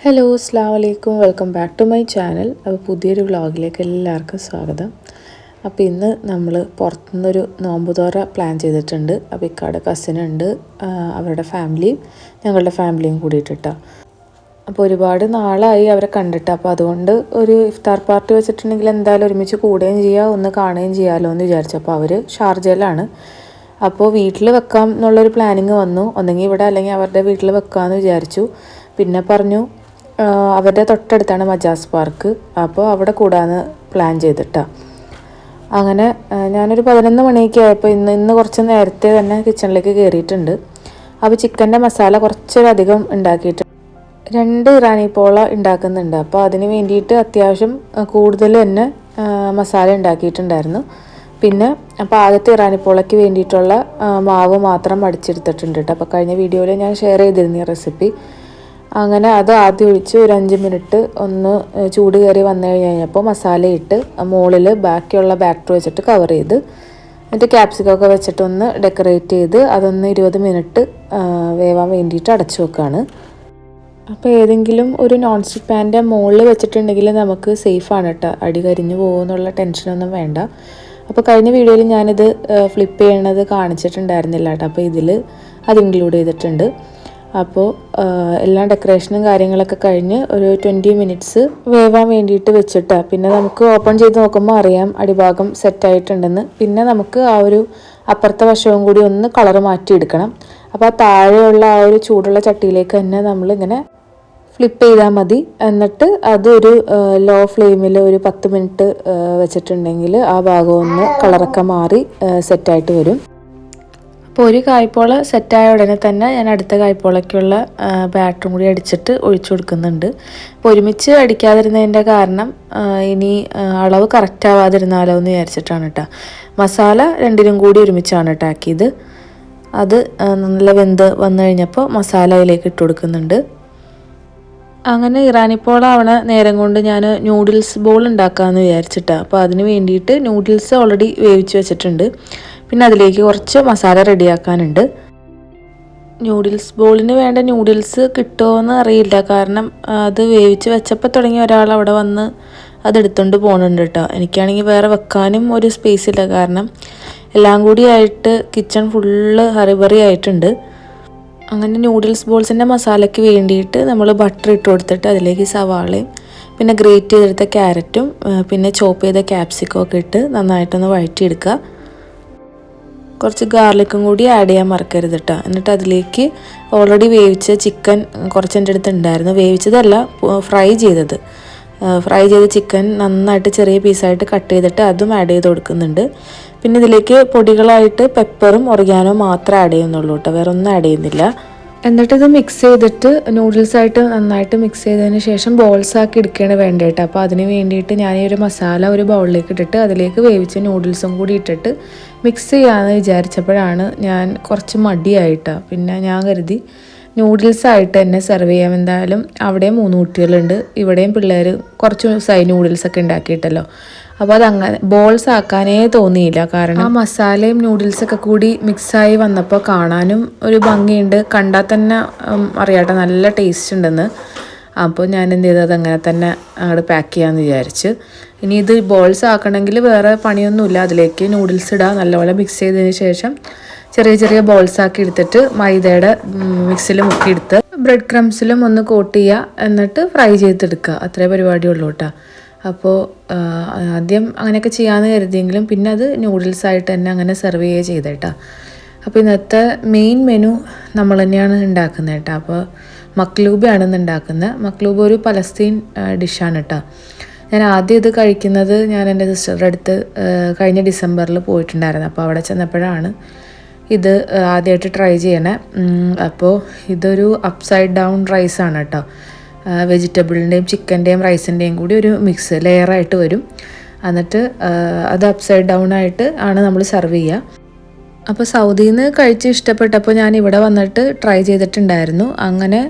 Hello അസ്സലാമു അലൈക്കും welcome back to my channel. അപ്പോൾ പുതിയൊരു വ്ളോഗിലേക്ക് എല്ലാവർക്കും സ്വാഗതം. അപ്പോൾ ഇന്ന് നമ്മൾ പുറത്തുനിന്നൊരു നോമ്പുതോറ പ്ലാൻ ചെയ്തിട്ടുണ്ട്. അപ്പോൾ ഇക്കാടെ കസിനുണ്ട്, അവരുടെ ഫാമിലിയും ഞങ്ങളുടെ ഫാമിലിയും കൂടിയിട്ടിട്ടാണ്. അപ്പോൾ ഒരുപാട് നാളായി അവരെ കണ്ടിട്ട്, അപ്പോൾ അതുകൊണ്ട് ഒരു ഇഫ്താർ പാർട്ടി വെച്ചിട്ടുണ്ടെങ്കിൽ എന്തായാലും ഒരുമിച്ച് കൂടുകയും ചെയ്യാം, ഒന്ന് കാണുകയും ചെയ്യാമല്ലോ എന്ന് വിചാരിച്ചു. അപ്പോൾ അവർ ഷാർജയിലാണ്. അപ്പോൾ വീട്ടിൽ വെക്കാം എന്നുള്ളൊരു പ്ലാനിങ് വന്നു. ഒന്നെങ്കിൽ ഇവിടെ അല്ലെങ്കിൽ അവരുടെ വീട്ടിൽ വെക്കാമെന്ന് വിചാരിച്ചു. പിന്നെ പറഞ്ഞു അവരുടെ തൊട്ടടുത്താണ് മജാസ് പാർക്ക്, അപ്പോൾ അവിടെ കൂടാന്ന് പ്ലാൻ ചെയ്തിട്ടാണ്. അങ്ങനെ ഞാനൊരു 11 മണിയൊക്കെ ആയപ്പോൾ ഇന്ന് കുറച്ച് നേരത്തെ തന്നെ കിച്ചണിലേക്ക് കയറിയിട്ടുണ്ട്. അപ്പോൾ ചിക്കൻ്റെ മസാല കുറച്ചധികം ഉണ്ടാക്കിയിട്ടുണ്ട്. 2 ഇറാനി പോള ഉണ്ടാക്കുന്നുണ്ട്. അപ്പോൾ അതിന് വേണ്ടിയിട്ട് അത്യാവശ്യം കൂടുതൽ തന്നെ മസാല ഉണ്ടാക്കിയിട്ടുണ്ടായിരുന്നു. പിന്നെ അപ്പോൾ ആദ്യത്തെ ഇറാനി പോളയ്ക്ക് വേണ്ടിയിട്ടുള്ള മാവ് മാത്രം അടിച്ചെടുത്തിട്ടുണ്ട് കേട്ടോ. അപ്പോൾ കഴിഞ്ഞ വീഡിയോയിൽ ഞാൻ ഷെയർ ചെയ്തിരുന്നു ഈ റെസിപ്പി. അങ്ങനെ അത് ആദ്യം ഒഴിച്ച് ഒരു 5 മിനിറ്റ് ഒന്ന് ചൂട് കയറി വന്നു കഴിഞ്ഞപ്പോൾ മസാല ഇട്ട് മുകളിൽ ബാക്കിയുള്ള ബാറ്റർ വെച്ചിട്ട് കവർ ചെയ്ത്, എന്നിട്ട് ക്യാപ്സിക്കൊക്കെ വെച്ചിട്ടൊന്ന് ഡെക്കറേറ്റ് ചെയ്ത് അതൊന്ന് 20 മിനിറ്റ് വേവാൻ വേണ്ടിയിട്ട് അടച്ചു വെക്കുകയാണ്. അപ്പോൾ ഏതെങ്കിലും ഒരു നോൺ സ്റ്റിക്ക് പാൻ്റെ മുകളിൽ വെച്ചിട്ടുണ്ടെങ്കിൽ നമുക്ക് സേഫാണ് കേട്ടോ, അടി കരിഞ്ഞു പോകുമെന്നുള്ള ടെൻഷനൊന്നും വേണ്ട. അപ്പോൾ കഴിഞ്ഞ വീഡിയോയിൽ ഞാനിത് ഫ്ലിപ്പ് ചെയ്യണത് കാണിച്ചിട്ടുണ്ടായിരുന്നില്ല കേട്ടോ. അപ്പോൾ ഇതിൽ അത് ഇൻക്ലൂഡ് ചെയ്തിട്ടുണ്ട്. അപ്പോൾ എല്ലാം ഡെക്കറേഷനും കാര്യങ്ങളൊക്കെ കഴിഞ്ഞ് ഒരു 20 മിനിറ്റ്സ് വേവാൻ വേണ്ടിയിട്ട് വെച്ചിട്ട് പിന്നെ നമുക്ക് ഓപ്പൺ ചെയ്ത് നോക്കുമ്പോൾ അറിയാം അടിഭാഗം സെറ്റായിട്ടുണ്ടെന്ന്. പിന്നെ നമുക്ക് ആ ഒരു അപ്പുറത്തെ വശവും കൂടി ഒന്ന് കളർ മാറ്റിയെടുക്കണം. അപ്പോൾ ആ താഴെയുള്ള ആ ഒരു ചൂടുള്ള ചട്ടിയിലേക്ക് തന്നെ നമ്മളിങ്ങനെ ഫ്ലിപ്പ് ചെയ്താൽ മതി. എന്നിട്ട് അതൊരു ലോ ഫ്ലെയിമിൽ ഒരു 10 മിനിറ്റ് വെച്ചിട്ടുണ്ടെങ്കിൽ ആ ഭാഗം ഒന്ന് കളറൊക്കെ മാറി സെറ്റായിട്ട് വരും. അപ്പോൾ ഒരു കായ്പോള സെറ്റായ ഉടനെ തന്നെ ഞാൻ അടുത്ത കായ്പോളയ്ക്കുള്ള ബാറ്ററും കൂടി അടിച്ചിട്ട് ഒഴിച്ചു കൊടുക്കുന്നുണ്ട്. അപ്പോൾ ഒരുമിച്ച് അടിക്കാതിരുന്നതിൻ്റെ കാരണം ഇനി അളവ് കറക്റ്റ് ആവാതിരുന്നാലോ എന്ന് വിചാരിച്ചിട്ടാണ് കേട്ടോ. മസാല രണ്ടിനും കൂടി ഒരുമിച്ചാണ് കേട്ടോ ആക്കിയത്. അത് നല്ല വെന്ത് വന്നു കഴിഞ്ഞപ്പോൾ മസാല അതിലേക്ക് ഇട്ട് കൊടുക്കുന്നുണ്ട്. അങ്ങനെ ഇറാനിപ്പോള ആവണ നേരം കൊണ്ട് ഞാൻ നൂഡിൽസ് ബോൾ ഉണ്ടാക്കാമെന്ന് വിചാരിച്ചിട്ടാണ്. അപ്പോൾ അതിന് വേണ്ടിയിട്ട് നൂഡിൽസ് ഓൾറെഡി വേവിച്ച് വെച്ചിട്ടുണ്ട്. പിന്നെ അതിലേക്ക് കുറച്ച് മസാല റെഡിയാക്കാനുണ്ട്. നൂഡിൽസ് ബോളിന് വേണ്ട നൂഡിൽസ് കിട്ടുമോയെന്ന് അറിയില്ല, കാരണം അത് വേവിച്ച് വെച്ചപ്പോൾ തുടങ്ങി ഒരാൾ അവിടെ വന്ന് അതെടുത്തുകൊണ്ട് പോകുന്നുണ്ട് കേട്ടോ. എനിക്കാണെങ്കിൽ വേറെ വെക്കാനും ഒരു സ്പേസ് ഇല്ല, കാരണം എല്ലാം കൂടി ആയിട്ട് കിച്ചൺ ഫുള്ള് ഹറിബറി ആയിട്ടുണ്ട്. അങ്ങനെ നൂഡിൽസ് ബോൾസിൻ്റെ മസാലയ്ക്ക് വേണ്ടിയിട്ട് നമ്മൾ ബട്ടർ ഇട്ട് കൊടുത്തിട്ട് അതിലേക്ക് സവാളയും പിന്നെ ഗ്രേറ്റ് ചെയ്തെടുത്ത ക്യാരറ്റും പിന്നെ ചോപ്പ് ചെയ്ത ക്യാപ്സിക്കം ഒക്കെ ഇട്ട് നന്നായിട്ടൊന്ന് വഴറ്റിയെടുക്കുക. കുറച്ച് ഗാർലിക്കും കൂടി ആഡ് ചെയ്യാൻ മറക്കരുത് കേട്ടോ. എന്നിട്ട് അതിലേക്ക് ഓൾറെഡി വേവിച്ച ചിക്കൻ കുറച്ച് എൻ്റെ അടുത്ത് ഉണ്ടായിരുന്നു, വേവിച്ചതല്ല ഫ്രൈ ചെയ്ത ചിക്കൻ നന്നായിട്ട് ചെറിയ പീസായിട്ട് കട്ട് ചെയ്തിട്ട് അതും ആഡ് ചെയ്ത് കൊടുക്കുന്നുണ്ട്. പിന്നെ ഇതിലേക്ക് പൊടികളായിട്ട് പെപ്പറും ഒറിഗാനോ മാത്രമേ ആഡ് ചെയ്യുന്നുള്ളൂ കേട്ടോ, വേറെ ഒന്നും ആഡ് ചെയ്യുന്നില്ല. എന്നിട്ട് ഇത് മിക്സ് ചെയ്തിട്ട് നൂഡിൽസായിട്ട് നന്നായിട്ട് മിക്സ് ചെയ്തതിന് ശേഷം ബോൾസാക്കി എടുക്കുകയാണ് വേണ്ട കേട്ടോ. അപ്പോൾ അതിന് വേണ്ടിയിട്ട് ഞാൻ ഈ ഒരു മസാല ഒരു ബൗളിലേക്ക് ഇട്ടിട്ട് അതിലേക്ക് വേവിച്ച നൂഡിൽസും കൂടി ഇട്ടിട്ട് മിക്സ് ചെയ്യാമെന്ന് വിചാരിച്ചപ്പോഴാണ് ഞാൻ കുറച്ച് മടിയായിട്ടാണ്. പിന്നെ ഞാൻ കരുതി നൂഡിൽസായിട്ട് തന്നെ സെർവ് ചെയ്യാം. എന്തായാലും അവിടെയും 3 കുട്ടികളുണ്ട്, ഇവിടെയും പിള്ളേർ കുറച്ച് ദിവസമായി നൂഡിൽസൊക്കെ ഉണ്ടാക്കിയിട്ടല്ലോ. അപ്പോൾ അതങ്ങനെ ബോൾസ് ആക്കാനേ തോന്നിയില്ല, കാരണം ആ മസാലയും നൂഡിൽസൊക്കെ കൂടി മിക്സായി വന്നപ്പോൾ കാണാനും ഒരു ഭംഗിയുണ്ട്, കണ്ടാൽ തന്നെ അറിയാട്ടെ നല്ല ടേസ്റ്റ് ഉണ്ടെന്ന്. അപ്പോൾ ഞാൻ എന്ത് ചെയ്തത് അങ്ങനെ തന്നെ അങ്ങോട്ട് പാക്ക് ചെയ്യാമെന്ന് വിചാരിച്ച്. ഇനി ഇത് ബോൾസ് ആക്കണമെങ്കിൽ വേറെ പണിയൊന്നുമില്ല, അതിലേക്ക് നൂഡിൽസ് ഇടുക, നല്ലപോലെ മിക്സ് ചെയ്തതിന് ശേഷം ചെറിയ ചെറിയ ബോൾസ് ആക്കി എടുത്തിട്ട് മൈദയുടെ മിക്സിൽ മുക്കിയെടുത്ത് ബ്രെഡ് ക്രംസിലും ഒന്ന് കോട്ട് ചെയ്യുക, എന്നിട്ട് ഫ്രൈ ചെയ്തെടുക്കുക. അത്രേ പരിപാടിയുള്ളൂ കേട്ടോ. അപ്പോൾ ആദ്യം അങ്ങനെയൊക്കെ ചെയ്യാമെന്ന് കരുതിയെങ്കിലും പിന്നെ അത് നൂഡിൽസായിട്ട് തന്നെ അങ്ങനെ സെർവ് ചെയ്യുക ചെയ്തേട്ടാ. അപ്പോൾ ഇന്നത്തെ മെയിൻ മെനു നമ്മൾ തന്നെയാണ് ഉണ്ടാക്കുന്നത് കേട്ടോ. അപ്പോൾ മക്ലൂബാണെന്ന് ഉണ്ടാക്കുന്നത്. മക്ലൂബ് ഒരു പലസ്തീൻ ഡിഷാണ് കേട്ടോ. ഞാൻ ആദ്യം ഇത് കഴിക്കുന്നത് ഞാൻ എൻ്റെ സിസ്റ്ററുടെ അടുത്ത് കഴിഞ്ഞ ഡിസംബറിൽ പോയിട്ടുണ്ടായിരുന്നു. അപ്പോൾ അവിടെ ചെന്നപ്പോഴാണ് ഇത് ആദ്യമായിട്ട് ട്രൈ ചെയ്യണേ. അപ്പോൾ ഇതൊരു അപ്സൈഡ് ഡൗൺ റൈസാണ് കേട്ടോ. വെജിറ്റബിളിൻ്റെയും ചിക്കൻ്റെയും റൈസിൻ്റെയും കൂടി ഒരു മിക്സ് ലെയറായിട്ട് വരും. എന്നിട്ട് അത് അപ്സൈഡ് ഡൗൺ ആയിട്ട് ആണ് നമ്മൾ സെർവ് ചെയ്യുക. അപ്പോൾ സൗദിയിൽ നിന്ന് കഴിച്ച് ഇഷ്ടപ്പെട്ടപ്പോൾ ഞാൻ ഇവിടെ വന്നിട്ട് ട്രൈ ചെയ്തിട്ടുണ്ടായിരുന്നു. അങ്ങനെ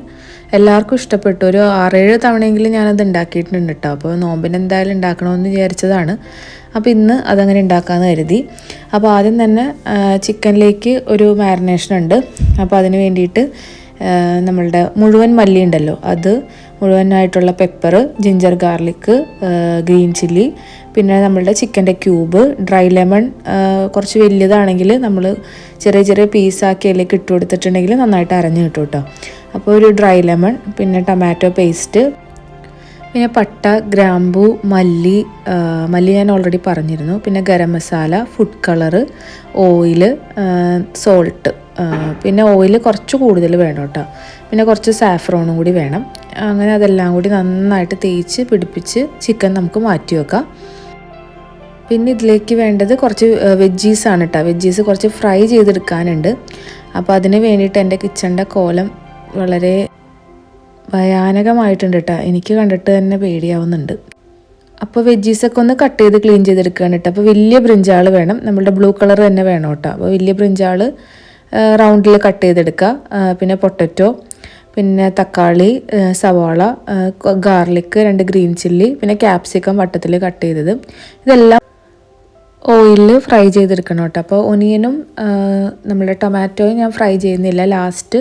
എല്ലാവർക്കും ഇഷ്ടപ്പെട്ടു. ഒരു 6-7 തവണയെങ്കിലും ഞാനത് ഉണ്ടാക്കിയിട്ടുണ്ട് കേട്ടോ. അപ്പോൾ നോമ്പിന് എന്തായാലും ഉണ്ടാക്കണമെന്ന് വിചാരിച്ചതാണ്. അപ്പോൾ ഇന്ന് അതങ്ങനെ ഉണ്ടാക്കാമെന്ന് കരുതി. അപ്പോൾ ആദ്യം തന്നെ ചിക്കനിലേക്ക് ഒരു മാരിനേഷൻ ഉണ്ട്. അപ്പോൾ അതിന് വേണ്ടിയിട്ട് നമ്മളുടെ മുഴുവൻ മല്ലി ഉണ്ടല്ലോ, അത് മുഴുവനായിട്ടുള്ള pepper, ginger garlic, green chilli, പിന്നെ നമ്മളുടെ ചിക്കൻ്റെ ക്യൂബ്, ഡ്രൈ ലെമൺ കുറച്ച് വലിയതാണെങ്കിൽ നമ്മൾ ചെറിയ ചെറിയ പീസാക്കി അതിലേക്ക് ഇട്ട് കൊടുത്തിട്ടുണ്ടെങ്കിൽ നന്നായിട്ട് അരഞ്ഞ് കിട്ടും കേട്ടോ. അപ്പോൾ ഒരു ഡ്രൈ ലെമൺ, പിന്നെ ടൊമാറ്റോ പേസ്റ്റ്, പിന്നെ പട്ട, ഗ്രാമ്പൂ, മല്ലി ഞാൻ ഓൾറെഡി പറഞ്ഞിരുന്നു, പിന്നെ garam masala, food colour, oil, salt, പിന്നെ ഓയിൽ കുറച്ച് കൂടുതൽ വേണം കേട്ടോ, പിന്നെ കുറച്ച് സാഫ്രോണും കൂടി വേണം. അങ്ങനെ അതെല്ലാം കൂടി നന്നായിട്ട് തേച്ച് പിടിപ്പിച്ച് ചിക്കൻ നമുക്ക് മാറ്റി വെക്കാം. പിന്നെ ഇതിലേക്ക് വേണ്ടത് കുറച്ച് വെജീസാണ് കേട്ടോ. വെജീസ് കുറച്ച് ഫ്രൈ ചെയ്തെടുക്കാനുണ്ട്. അപ്പോൾ അതിന് വേണ്ടിയിട്ട് എൻ്റെ കിച്ചണിൻ്റെ കോലം വളരെ ഭയാനകമായിട്ടുണ്ട് കേട്ടോ. എനിക്ക് കണ്ടിട്ട് തന്നെ പേടിയാവുന്നുണ്ട്. അപ്പോൾ വെജീസൊക്കെ ഒന്ന് കട്ട് ചെയ്ത് ക്ലീൻ ചെയ്തെടുക്കുകയാണ് കേട്ടോ. അപ്പോൾ വലിയ ബ്രിഞ്ചാൾ വേണം, നമ്മളുടെ ബ്ലൂ കളർ തന്നെ വേണം കേട്ടോ. അപ്പോൾ വലിയ ബ്രിഞ്ചാൾ റൗണ്ടിൽ കട്ട് ചെയ്തെടുക്കുക. പിന്നെ പൊട്ടറ്റോ, പിന്നെ തക്കാളി, സവാള, ഗാർലിക്ക്, 2 ഗ്രീൻ ചില്ലി, പിന്നെ ക്യാപ്സിക്കം വട്ടത്തിൽ കട്ട് ചെയ്തത്, ഇതെല്ലാം ഓയിലിൽ ഫ്രൈ ചെയ്തെടുക്കണം കേട്ടോ. അപ്പോൾ ഒനിയനും നമ്മുടെ ടൊമാറ്റോയും ഞാൻ ഫ്രൈ ചെയ്യുന്നില്ല, ലാസ്റ്റ്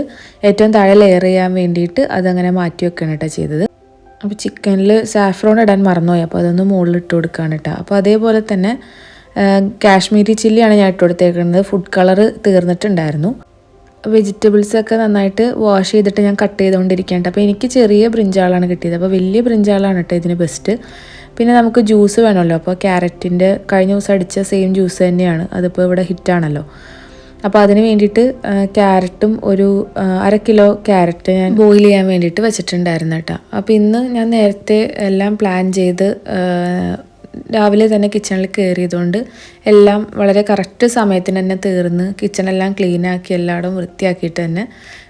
ഏറ്റവും താഴെ ലെയർ ചെയ്യാൻ വേണ്ടിയിട്ട് അതങ്ങനെ മാറ്റി വെക്കണം കേട്ടോ ചെയ്തത്. അപ്പോൾ ചിക്കനിൽ സാഫ്രോൺ ഇടാൻ മറന്നുപോയി, അപ്പോൾ അതൊന്ന് മുകളിൽ ഇട്ട് കൊടുക്കുകയാണ് കേട്ടോ. അപ്പോൾ അതേപോലെ തന്നെ കാശ്മീരി ചില്ലിയാണ് ഞാൻ ഇട്ട് കൊടുത്തേക്കുന്നത്. Food colour തീർന്നിട്ടുണ്ടായിരുന്നു. വെജിറ്റബിൾസൊക്കെ നന്നായിട്ട് വാഷ് ചെയ്തിട്ട് ഞാൻ കട്ട് ചെയ്തുകൊണ്ടിരിക്കുകയാണ്. അപ്പോൾ എനിക്ക് ചെറിയ ബ്രിഞ്ചാളാണ് കിട്ടിയത്, അപ്പോൾ വലിയ ബ്രിഞ്ചാളാണ് കേട്ടോ ഇതിന് ബെസ്റ്റ്. പിന്നെ നമുക്ക് ജ്യൂസ് വേണമല്ലോ, അപ്പോൾ ക്യാരറ്റിൻ്റെ കഴിഞ്ഞ ദിവസം അടിച്ച സെയിം ജ്യൂസ് തന്നെയാണ്, അതിപ്പോൾ ഇവിടെ ഹിറ്റാണല്ലോ. അപ്പോൾ അതിന് വേണ്ടിയിട്ട് ക്യാരറ്റും ഒരു 1/2 കിലോ ക്യാരറ്റ് ഞാൻ ബോയിൽ ചെയ്യാൻ വേണ്ടിയിട്ട് വെച്ചിട്ടുണ്ടായിരുന്നു കേട്ടോ. അപ്പോൾ ഇന്ന് ഞാൻ നേരത്തെ എല്ലാം പ്ലാൻ ചെയ്ത് രാവിലെ തന്നെ കിച്ചണിൽ കയറിയതുകൊണ്ട് എല്ലാം വളരെ കറക്റ്റ് സമയത്തിന് തന്നെ തീർന്ന് കിച്ചണെല്ലാം ക്ലീനാക്കി എല്ലായിടും വൃത്തിയാക്കിയിട്ട് തന്നെ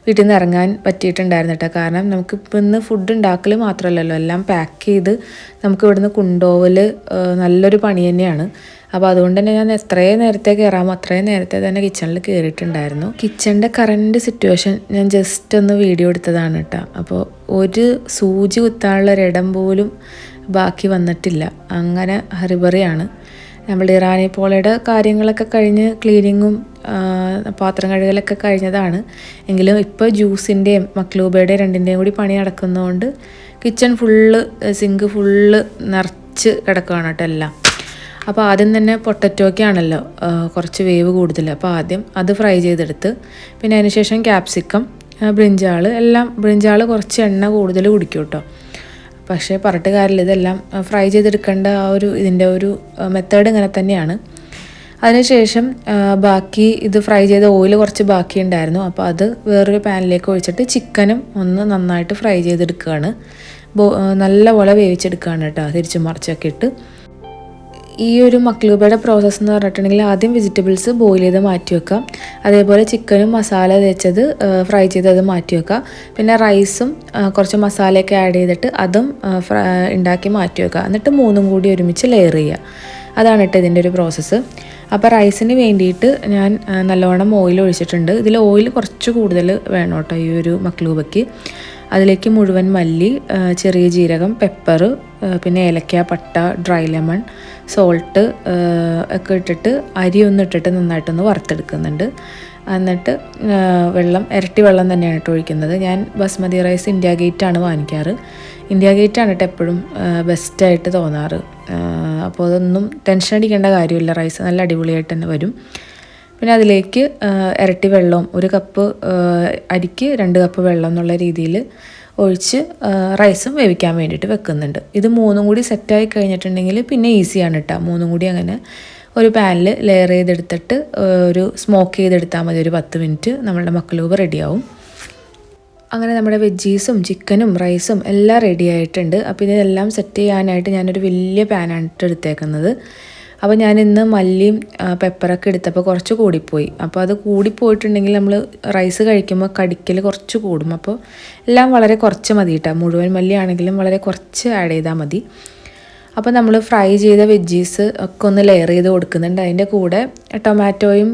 വീട്ടിൽ നിന്ന് ഇറങ്ങാൻ പറ്റിയിട്ടുണ്ടായിരുന്നു കേട്ടോ. കാരണം നമുക്കിപ്പോൾ ഇന്ന് ഫുഡ് ഉണ്ടാക്കൽ മാത്രമല്ലല്ലോ, എല്ലാം പാക്ക് ചെയ്ത് നമുക്ക് ഇവിടുന്ന് കൊണ്ടുപോകൽ നല്ലൊരു പണി തന്നെയാണ്. അപ്പോൾ അതുകൊണ്ട് തന്നെ ഞാൻ എത്രയും നേരത്തെ കയറാമോ അത്രയും നേരത്തെ തന്നെ കിച്ചണിൽ കയറിയിട്ടുണ്ടായിരുന്നു. കിച്ചണിൻ്റെ കറൻറ്റ് സിറ്റുവേഷൻ ഞാൻ ജസ്റ്റ് ഒന്ന് വീഡിയോ എടുത്തതാണ് കേട്ടോ. അപ്പോൾ ഒരു സൂചി കുത്താനുള്ള ഒരിടം പോലും ബാക്കി വന്നിട്ടില്ല, അങ്ങനെ ഹറിബറിയാണ്. നമ്മുടെ ഇറാനി പോളയുടെ കാര്യങ്ങളൊക്കെ കഴിഞ്ഞ് ക്ലീനിങ്ങും പാത്രം കഴുകലൊക്കെ കഴിഞ്ഞതാണ്. എങ്കിലും ഇപ്പോൾ ജ്യൂസിൻ്റെയും മക്ലൂബയുടെയും 2ൻ്റെയും കൂടി പണി നടക്കുന്നതുകൊണ്ട് കിച്ചൺ ഫുള്ള്, സിങ്ക് ഫുള്ള് നിറച്ച് കിടക്കുകയാണ് കേട്ടോ എല്ലാം. അപ്പോൾ ആദ്യം തന്നെ പൊട്ടറ്റോയ്ക്കാണല്ലോ കുറച്ച് വേവ് കൂടുതൽ, അപ്പോൾ ആദ്യം അത് ഫ്രൈ ചെയ്തെടുത്ത്, പിന്നെ അതിന് ശേഷം ക്യാപ്സിക്കം, ബ്രിഞ്ചാൾ കുറച്ച് എണ്ണ കൂടുതൽ കുടിക്കും കേട്ടോ. പക്ഷേ പറഞ്ഞിട്ട് കാര്യമില്ല, ഇതെല്ലാം ഫ്രൈ ചെയ്തെടുക്കേണ്ട ഇതിൻ്റെ ഒരു മെത്തേഡ് ഇങ്ങനെ തന്നെയാണ്. അതിനുശേഷം ബാക്കി ഇത് ഫ്രൈ ചെയ്ത ഓയിൽ കുറച്ച് ബാക്കി ഉണ്ടായിരുന്നു, അപ്പോൾ അത് വേറൊരു പാനിലേക്ക് ഒഴിച്ചിട്ട് ചിക്കനും ഒന്ന് നന്നായിട്ട് ഫ്രൈ ചെയ്തെടുക്കുകയാണ്. നല്ലപോലെ വേവിച്ചെടുക്കുകയാണ് കേട്ടോ, തിരിച്ചു മറിച്ചൊക്കെ ഇട്ട്. ഈ ഒരു മക്ലൂബയുടെ പ്രോസസ്സ് എന്ന് പറഞ്ഞിട്ടുണ്ടെങ്കിൽ ആദ്യം വെജിറ്റബിൾസ് ബോയിൽ ചെയ്ത് മാറ്റി വെക്കാം, അതേപോലെ ചിക്കനും മസാല തേച്ചത് ഫ്രൈ ചെയ്തത് മാറ്റി വെക്കാം, പിന്നെ റൈസും കുറച്ച് മസാലയൊക്കെ ആഡ് ചെയ്തിട്ട് അതും ഉണ്ടാക്കി മാറ്റി വെക്കുക. എന്നിട്ട് 3ഉം കൂടി ഒരുമിച്ച് ലെയർ ചെയ്യുക. അതാണ് കേട്ടോ ഇതിൻ്റെ ഒരു പ്രോസസ്സ്. അപ്പോൾ റൈസിന് വേണ്ടിയിട്ട് ഞാൻ നല്ലോണം ഓയിൽ ഒഴിച്ചിട്ടുണ്ട്. ഇതിൽ ഓയിൽ കുറച്ച് കൂടുതൽ വേണം കേട്ടോ ഈ ഒരു മക്ലൂബയ്ക്ക്. അതിലേക്ക് മുഴുവൻ മല്ലി, ചെറിയ ജീരകം, പെപ്പർ, പിന്നെ ഏലക്ക, പട്ട, ഡ്രൈ ലെമൺ, സോൾട്ട് ഒക്കെ ഇട്ടിട്ട് അരി ഇട്ടിട്ട് നന്നായിട്ടൊന്ന് വറുത്തെടുക്കുന്നുണ്ട്. എന്നിട്ട് ഇരട്ടി വെള്ളം തന്നെയാണ് കേട്ടോ ഒഴിക്കുന്നത്. ഞാൻ ബസ്മതി റൈസ് ഇന്ത്യ ഗേറ്റാണ് വാങ്ങിക്കാറ്. ഇന്ത്യ ഗേറ്റാണ് കേട്ടോ എപ്പോഴും ബെസ്റ്റായിട്ട് തോന്നാറ്. അപ്പോൾ അതൊന്നും ടെൻഷൻ അടിക്കേണ്ട കാര്യമില്ല, റൈസ് നല്ല അടിപൊളിയായിട്ട് തന്നെ വരും. പിന്നെ അതിലേക്ക് ഇരട്ടി വെള്ളവും 1 കപ്പ് അരിക്ക് 2 കപ്പ് വെള്ളം എന്നുള്ള രീതിയിൽ ഒഴിച്ച് റൈസും വേവിക്കാൻ വേണ്ടിയിട്ട് വെക്കുന്നുണ്ട്. ഇത് 3ഉം കൂടി സെറ്റായി കഴിഞ്ഞിട്ടുണ്ടെങ്കിൽ പിന്നെ ഈസിയാണ് കേട്ടോ. 3ഉം കൂടി അങ്ങനെ ഒരു പാനിൽ ലെയർ ചെയ്തെടുത്തിട്ട് ഒരു സ്മോക്ക് ചെയ്തെടുത്താൽ മതി. ഒരു 10 മിനിറ്റ് നമ്മളുടെ മക്ലൂബ് റെഡിയാവും. അങ്ങനെ നമ്മുടെ വെജീസും ചിക്കനും റൈസും എല്ലാം റെഡി ആയിട്ടുണ്ട്. അപ്പോൾ ഇതെല്ലാം സെറ്റ് ചെയ്യാനായിട്ട് ഞാനൊരു വലിയ പാനാണ് എടുത്തേക്കുന്നത്. അപ്പോൾ ഞാൻ ഇന്ന് മല്ലിയും പെപ്പറൊക്കെ എടുത്തപ്പോൾ കുറച്ച് കൂടിപ്പോയി. അപ്പോൾ അത് കൂടിപ്പോയിട്ടുണ്ടെങ്കിൽ നമ്മൾ റൈസ് കഴിക്കുമ്പോൾ കടിക്കൽ കുറച്ച് കൂടും. അപ്പോൾ എല്ലാം വളരെ കുറച്ച് മതി കേട്ടോ. മുഴുവൻ മല്ലി ആണെങ്കിലും വളരെ കുറച്ച് ആഡ് ചെയ്താൽ മതി. അപ്പോൾ നമ്മൾ ഫ്രൈ ചെയ്ത വെജീസ് ഒക്കെ ഒന്ന് ലെയർ ചെയ്ത് കൊടുക്കുന്നുണ്ട്. അതിൻ്റെ കൂടെ ടൊമാറ്റോയും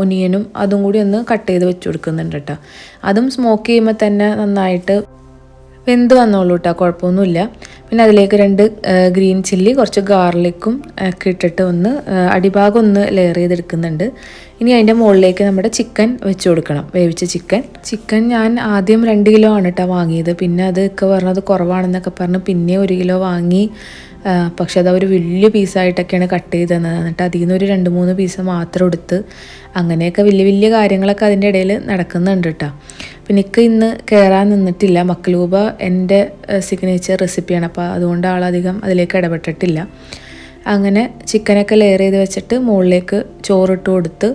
ഒനിയനും അതും കൂടി ഒന്ന് കട്ട് ചെയ്ത് വെച്ച് കൊടുക്കുന്നുണ്ട് കേട്ടോ. അതും സ്മോക്ക് ചെയ്യുമ്പോൾ തന്നെ നന്നായിട്ട് വെന്ത് വന്നോളൂ കേട്ടോ, കുഴപ്പമൊന്നുമില്ല. പിന്നെ അതിലേക്ക് 2 ഗ്രീൻ ചില്ലി, കുറച്ച് ഗാർലിക്കും ഒക്കെ ഇട്ടിട്ട് ഒന്ന് അടിഭാഗം ഒന്ന് ലെയർ ചെയ്തെടുക്കുന്നുണ്ട്. ഇനി അതിൻ്റെ മുകളിലേക്ക് നമ്മുടെ ചിക്കൻ വെച്ച് കൊടുക്കണം, വേവിച്ച ചിക്കൻ ഞാൻ ആദ്യം 2 കിലോ ആണ് കേട്ടോ വാങ്ങിയത്. പിന്നെ അത് ഒക്കെ പറഞ്ഞത് കുറവാണെന്നൊക്കെ പറഞ്ഞ് പിന്നെ 1 കിലോ വാങ്ങി. പക്ഷെ അത് ഒരു വലിയ പീസായിട്ടൊക്കെയാണ് കട്ട് ചെയ്ത് തന്നത്. എന്നിട്ട് അതിൽ നിന്ന് ഒരു 2-3 പീസ് മാത്രം എടുത്ത് അങ്ങനെയൊക്കെ വലിയ വലിയ കാര്യങ്ങളൊക്കെ അതിൻ്റെ ഇടയിൽ നടക്കുന്നുണ്ട് കേട്ടോ. പിന്നെ എനിക്ക് ഇന്ന് കയറാൻ നിന്നിട്ടില്ല. മക്ലൂബ എൻ്റെ സിഗ്നേച്ചർ റെസിപ്പിയാണ്, അപ്പോൾ അതുകൊണ്ട് ആളധികം അതിലേക്ക് ഇടപെട്ടിട്ടില്ല. അങ്ങനെ ചിക്കനൊക്കെ ലെയർ ചെയ്ത് വെച്ചിട്ട് മുകളിലേക്ക് ചോറിട്ട് കൊടുത്ത്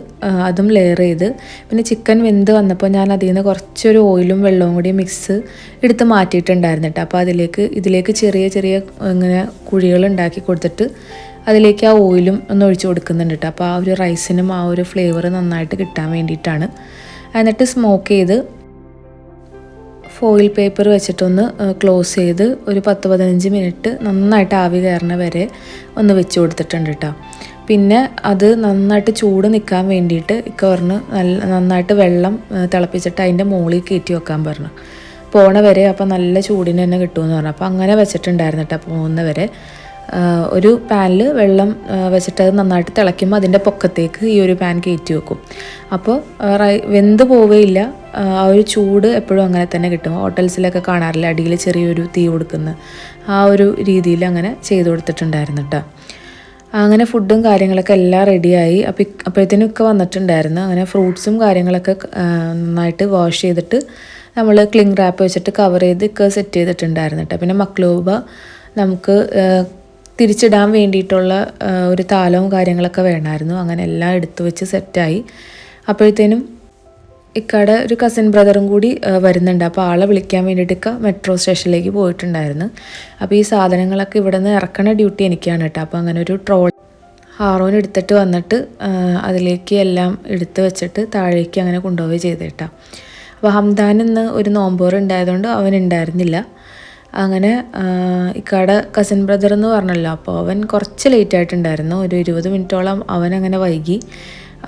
അതും ലെയർ ചെയ്ത്, പിന്നെ ചിക്കൻ വെന്ത് വന്നപ്പോൾ ഞാൻ അതിൽ നിന്ന് കുറച്ചൊരു ഓയിലും വെള്ളവും കൂടി മിക്സ് എടുത്ത് മാറ്റിയിട്ടുണ്ടായിരുന്നു കേട്ടോ. അപ്പോൾ ഇതിലേക്ക് ചെറിയ ചെറിയ ഇങ്ങനെ കുഴികൾ ഉണ്ടാക്കി കൊടുത്തിട്ട് അതിലേക്ക് ആ ഓയിലും ഒന്ന് ഒഴിച്ച് കൊടുക്കുന്നുണ്ട് കേട്ടോ. അപ്പോൾ ആ ഒരു റൈസിനും ആ ഒരു ഫ്ലേവർ നന്നായിട്ട് കിട്ടാൻ വേണ്ടിയിട്ടാണ്. എന്നിട്ട് സ്മോക്ക് ചെയ്ത് ഫോയിൽ പേപ്പർ വെച്ചിട്ടൊന്ന് ക്ലോസ് ചെയ്ത് ഒരു 10-15 മിനിറ്റ് നന്നായിട്ട് ആവി കയറണ വരെ ഒന്ന് വെച്ച് കൊടുത്തിട്ടുണ്ട് കേട്ടോ. പിന്നെ അത് നന്നായിട്ട് ചൂട് നിൽക്കാൻ വേണ്ടിയിട്ട് പറഞ്ഞ് നന്നായിട്ട് വെള്ളം തിളപ്പിച്ചിട്ട് അതിൻ്റെ മുകളിൽ കയറ്റി വെക്കാൻ പറഞ്ഞു, പോണ വരെ. അപ്പോൾ നല്ല ചൂടിന് തന്നെ കിട്ടുമെന്ന് പറഞ്ഞു. അപ്പോൾ അങ്ങനെ വെച്ചിട്ടുണ്ടായിരുന്നു കേട്ടോ. പോകുന്ന വരെ ഒരു പാനിൽ വെള്ളം വെച്ചിട്ട് അത് നന്നായിട്ട് തിളയ്ക്കുമ്പോൾ അതിൻ്റെ പൊക്കത്തേക്ക് ഈ ഒരു പാൻ കയറ്റി വെക്കും. അപ്പോൾ വെന്ത് പോവുകയില്ല, ആ ഒരു ചൂട് എപ്പോഴും അങ്ങനെ തന്നെ കിട്ടും. ഹോട്ടൽസിലൊക്കെ കാണാറില്ല അടിയിൽ ചെറിയൊരു തീ കൊടുക്കുന്ന ആ ഒരു രീതിയിൽ അങ്ങനെ ചെയ്ത് കൊടുത്തിട്ടുണ്ടായിരുന്നു കേട്ടോ. അങ്ങനെ ഫുഡും കാര്യങ്ങളൊക്കെ എല്ലാം റെഡിയായി. അപ്പോഴത്തേനും ഒക്കെ വന്നിട്ടുണ്ടായിരുന്നു. അങ്ങനെ ഫ്രൂട്ട്സും കാര്യങ്ങളൊക്കെ നന്നായിട്ട് വാഷ് ചെയ്തിട്ട് നമ്മൾ ക്ലിംഗ് റാപ്പ് വെച്ചിട്ട് കവർ ചെയ്ത് സെറ്റ് ചെയ്തിട്ടുണ്ടായിരുന്നു കേട്ടോ. പിന്നെ മക്ലൂബ നമുക്ക് തിരിച്ചിടാൻ വേണ്ടിയിട്ടുള്ള ഒരു താലവും കാര്യങ്ങളൊക്കെ വേണമായിരുന്നു. അങ്ങനെ എല്ലാം എടുത്തു വെച്ച് സെറ്റായി. അപ്പോഴത്തേനും ഇക്കടെ ഒരു കസിൻ ബ്രദറും കൂടി വരുന്നുണ്ട്. അപ്പോൾ ആളെ വിളിക്കാൻ വേണ്ടിയിട്ട് മെട്രോ സ്റ്റേഷനിലേക്ക് പോയിട്ടുണ്ടായിരുന്നു. അപ്പോൾ ഈ സാധനങ്ങളൊക്കെ ഇവിടെ നിന്ന് ഇറക്കണ ഡ്യൂട്ടി എനിക്കാണ് കേട്ടോ. അപ്പോൾ അങ്ങനെ ഒരു ഹാറോൻ എടുത്തിട്ട് വന്നിട്ട് അതിലേക്ക് എല്ലാം എടുത്ത് വെച്ചിട്ട് താഴേക്ക് അങ്ങനെ കൊണ്ടുപോവുക ചെയ്തേട്ടാ. അപ്പോൾ ഹംദാൻ ഇന്ന് ഒരു നോമ്പോറ് ഉണ്ടായതുകൊണ്ട് അവൻ ഉണ്ടായിരുന്നില്ല. അങ്ങനെ ഇക്കടെ കസിൻ ബ്രദർ എന്ന് പറഞ്ഞല്ലോ, അപ്പോൾ അവൻ കുറച്ച് ലേറ്റ് ആയിട്ടുണ്ടായിരുന്നു. ഒരു 20 മിനിറ്റോളം അവനങ്ങനെ വൈകി.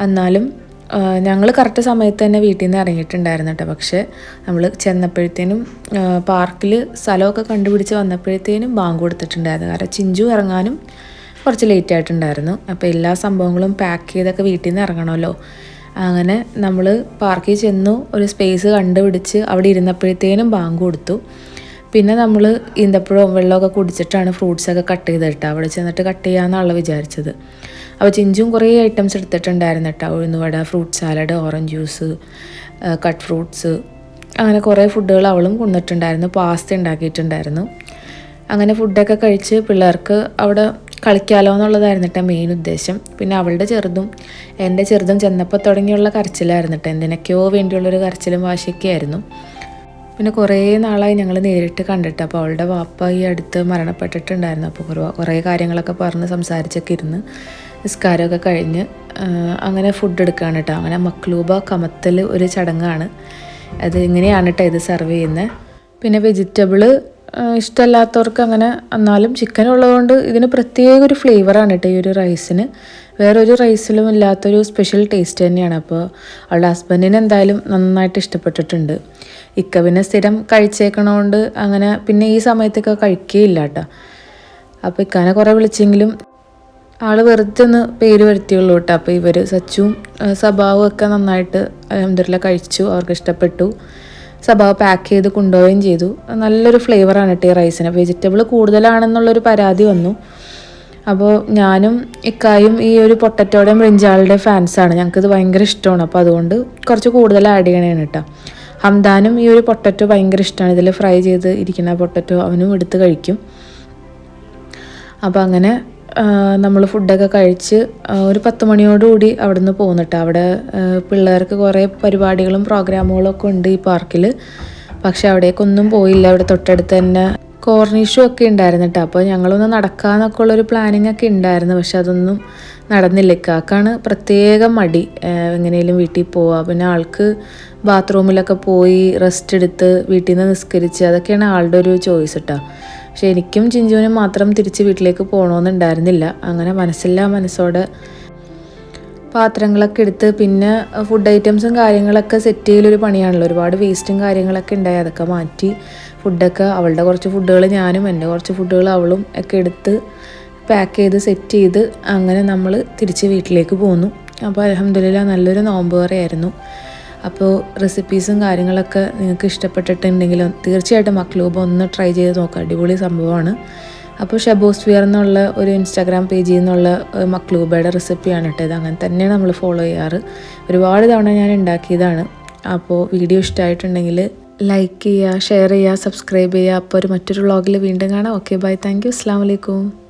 എന്നാലും ഞങ്ങൾ കറക്റ്റ് സമയത്ത് തന്നെ വീട്ടിൽ നിന്ന് ഇറങ്ങിയിട്ടുണ്ടായിരുന്നു കേട്ടോ. പക്ഷേ നമ്മൾ ചെന്നപ്പോഴത്തേനും പാർക്കിൽ സ്ഥലമൊക്കെ കണ്ടുപിടിച്ച് വന്നപ്പോഴത്തേനും ബാങ്ക് കൊടുത്തിട്ടുണ്ടായിരുന്നു. കാരണം ചിഞ്ചു ഇറങ്ങാനും കുറച്ച് ലേറ്റ് ആയിട്ടുണ്ടായിരുന്നു. അപ്പോൾ എല്ലാ സംഭവങ്ങളും പാക്ക് ചെയ്തൊക്കെ വീട്ടിൽ നിന്ന് ഇറങ്ങണമല്ലോ. അങ്ങനെ നമ്മൾ പാർക്കിൽ ചെന്നു, ഒരു സ്പേസ് കണ്ടുപിടിച്ച് അവിടെ ഇരുന്നപ്പോഴത്തേനും ബാങ്ക് കൊടുത്തു. പിന്നെ നമ്മൾ ഈന്തപ്പഴവും വെള്ളമൊക്കെ കുടിച്ചിട്ടാണ് ഫ്രൂട്ട്സൊക്കെ കട്ട് ചെയ്തിട്ട് അവിടെ ചെന്നിട്ട് കട്ട് ചെയ്യാമെന്നാണല്ലോ വിചാരിച്ചത്. അപ്പോൾ ചിഞ്ചും കുറേ ഐറ്റംസ് എടുത്തിട്ടുണ്ടായിരുന്നു കേട്ടോ. ഉഴുന്നുവട, fruit salad, orange juice, cut fruits, അങ്ങനെ കുറേ ഫുഡുകൾ അവളും കൊണ്ടിട്ടുണ്ടായിരുന്നു. പാസ്ത ഉണ്ടാക്കിയിട്ടുണ്ടായിരുന്നു. അങ്ങനെ ഫുഡൊക്കെ കഴിച്ച് പിള്ളേർക്ക് അവിടെ കളിക്കാമല്ലോ എന്നുള്ളതായിരുന്നു കേട്ടോ മെയിൻ ഉദ്ദേശം. പിന്നെ അവളുടെ ചെറുതും എൻ്റെ ചെറുതും ചെന്നപ്പോൾ തുടങ്ങിയുള്ള കരച്ചിലായിരുന്നു കേട്ടോ. എന്തിനൊക്കെയോ വേണ്ടിയുള്ളൊരു കരച്ചിലും വാശിയൊക്കെ ആയിരുന്നു. പിന്നെ കുറേ നാളായി ഞങ്ങൾ നേരിട്ട് കണ്ടിട്ട്. അപ്പോൾ അവളുടെ വാപ്പ ഈ അടുത്ത് മരണപ്പെട്ടിട്ടുണ്ടായിരുന്നു. അപ്പോൾ കുറേ കാര്യങ്ങളൊക്കെ പറഞ്ഞ് സംസാരിച്ചൊക്കെ ഇരുന്ന് നിസ്കാരമൊക്കെ കഴിഞ്ഞ് അങ്ങനെ ഫുഡ് എടുക്കുകയാണ് കേട്ടോ. അങ്ങനെ മക്ലൂബ കമത്തൽ ഒരു ചടങ്ങാണ്. അത് ഇങ്ങനെയാണ് കേട്ടോ ഇത് സെർവ് ചെയ്യുന്നത്. പിന്നെ വെജിറ്റബിള് ഇഷ്ടമല്ലാത്തവർക്ക് അങ്ങനെ, എന്നാലും ചിക്കൻ ഉള്ളതുകൊണ്ട് ഇതിന് പ്രത്യേക ഒരു ഫ്ലേവറാണ് കേട്ടോ ഈ ഒരു റൈസിന്. വേറൊരു റൈസിലും ഇല്ലാത്തൊരു സ്പെഷ്യൽ ടേസ്റ്റ് തന്നെയാണ്. അപ്പോൾ അവളുടെ ഹസ്ബൻഡിന് എന്തായാലും നന്നായിട്ട് ഇഷ്ടപ്പെട്ടിട്ടുണ്ട്. ഇക്ക പിന്നെ സ്ഥിരം കഴിച്ചേക്കണോണ്ട് അങ്ങനെ പിന്നെ ഈ സമയത്തൊക്കെ കഴിക്കുകയില്ല കേട്ടോ. അപ്പോൾ ഇക്കാനെ കുറേ വിളിച്ചെങ്കിലും ആൾ വെറുതെ ഒന്ന് പേര് വരുത്തിയുള്ളൂ കേട്ടോ. അപ്പോൾ ഇവർ സച്ചുവും സബാവും ഒക്കെ നന്നായിട്ട് അൽഹംദുലില്ലാ കഴിച്ചു, അവർക്ക് ഇഷ്ടപ്പെട്ടു. സബാവ് പാക്ക് ചെയ്ത് കൊണ്ടുപോവുകയും ചെയ്തു. നല്ലൊരു ഫ്ലേവറാണ് കേട്ടോ ഈ റൈസിന്. വെജിറ്റബിൾ കൂടുതലാണെന്നുള്ളൊരു പരാതി വന്നു. അപ്പോൾ ഞാനും ഇക്കായും ഈ ഒരു പൊട്ടറ്റോയുടെയും ബ്രിഞ്ചാളുടെ ഫാൻസാണ്. ഞങ്ങൾക്കിത് ഭയങ്കര ഇഷ്ടമാണ്. അപ്പോൾ അതുകൊണ്ട് കുറച്ച് കൂടുതൽ ആഡ് ചെയ്യണേണ് കേട്ടോ. ഹംദാനും ഈ ഒരു പൊട്ടറ്റോ ഭയങ്കര ഇഷ്ടമാണ്. ഇതിൽ ഫ്രൈ ചെയ്ത് ഇരിക്കുന്ന പൊട്ടറ്റോ അവനും എടുത്ത് കഴിക്കും. അപ്പോൾ അങ്ങനെ നമ്മൾ ഫുഡൊക്കെ കഴിച്ച് ഒരു 10 മണിയോടുകൂടി അവിടെ നിന്ന് പോന്നിട്ട്. അവിടെ പിള്ളേർക്ക് കുറേ പരിപാടികളും പ്രോഗ്രാമുകളും ഒക്കെ ഉണ്ട് ഈ പാർക്കിൽ. പക്ഷെ അവിടേക്കൊന്നും പോയില്ല. അവിടെ തൊട്ടടുത്ത് തന്നെ കോർണിഷും ഒക്കെ ഉണ്ടായിരുന്നു കേട്ടോ. അപ്പോൾ ഞങ്ങളൊന്ന് നടക്കാമെന്നൊക്കെ ഉള്ളൊരു പ്ലാനിങ് ഒക്കെ ഉണ്ടായിരുന്നു. പക്ഷെ അതൊന്നും നടന്നില്ല. ഇക്കാക്കാണ് പ്രത്യേകം മടി എങ്ങനെയും വീട്ടിൽ പോവുക. പിന്നെ ആൾക്ക് ബാത്റൂമിലൊക്കെ പോയി റെസ്റ്റ് എടുത്ത് വീട്ടിൽ നിന്ന് നിസ്കരിച്ച് അതൊക്കെയാണ് ആളുടെ ഒരു ചോയ്സ് കേട്ടോ. പക്ഷെ എനിക്കും ചിഞ്ചുവിനും മാത്രം തിരിച്ച് വീട്ടിലേക്ക് പോകണമെന്നുണ്ടായിരുന്നില്ല. അങ്ങനെ മനസ്സോടെ പാത്രങ്ങളൊക്കെ എടുത്ത് പിന്നെ ഫുഡ് ഐറ്റംസും കാര്യങ്ങളൊക്കെ സെറ്റ് ചെയ്യലൊരു പണിയാണല്ലോ. ഒരുപാട് വേസ്റ്റും കാര്യങ്ങളൊക്കെ ഉണ്ടായി, അതൊക്കെ മാറ്റി ഫുഡൊക്കെ അവളുടെ കുറച്ച് ഫുഡുകൾ ഞാനും എൻ്റെ കുറച്ച് ഫുഡുകൾ അവളും ഒക്കെ എടുത്ത് പാക്ക് ചെയ്ത് സെറ്റ് ചെയ്ത് അങ്ങനെ നമ്മൾ തിരിച്ച് വീട്ടിലേക്ക് പോന്നു. അപ്പോൾ അൽഹംദുലില്ലാഹ് നല്ലൊരു നോമ്പ് തുറയായിരുന്നു. അപ്പോൾ റെസിപ്പീസും കാര്യങ്ങളൊക്കെ നിങ്ങൾക്ക് ഇഷ്ടപ്പെട്ടിട്ടുണ്ടെങ്കിലും തീർച്ചയായിട്ടും മക്ലൂബ് ഒന്ന് ട്രൈ ചെയ്ത് നോക്കുക. അടിപൊളി സംഭവമാണ്. അപ്പോൾ ഷബോസ്ഫിയർ എന്നുള്ള ഒരു ഇൻസ്റ്റാഗ്രാം പേജിൽ നിന്നുള്ള മക്ലൂബയുടെ റെസിപ്പിയാണ് കേട്ടോ. ഇത് അങ്ങനെ തന്നെയാണ് നമ്മൾ ഫോളോ ചെയ്യാറ്. ഒരുപാട് തവണ ഞാൻ ഉണ്ടാക്കിയതാണ്. അപ്പോൾ വീഡിയോ ഇഷ്ടമായിട്ടുണ്ടെങ്കിൽ ലൈക്ക് ചെയ്യുക, ഷെയർ ചെയ്യുക, സബ്സ്ക്രൈബ് ചെയ്യുക. അപ്പോൾ മറ്റൊരു വ്ളോഗിൽ വീണ്ടും കാണാം. ഓക്കെ ബൈ, താങ്ക് യു, അസ്സലാമു അലൈക്കും.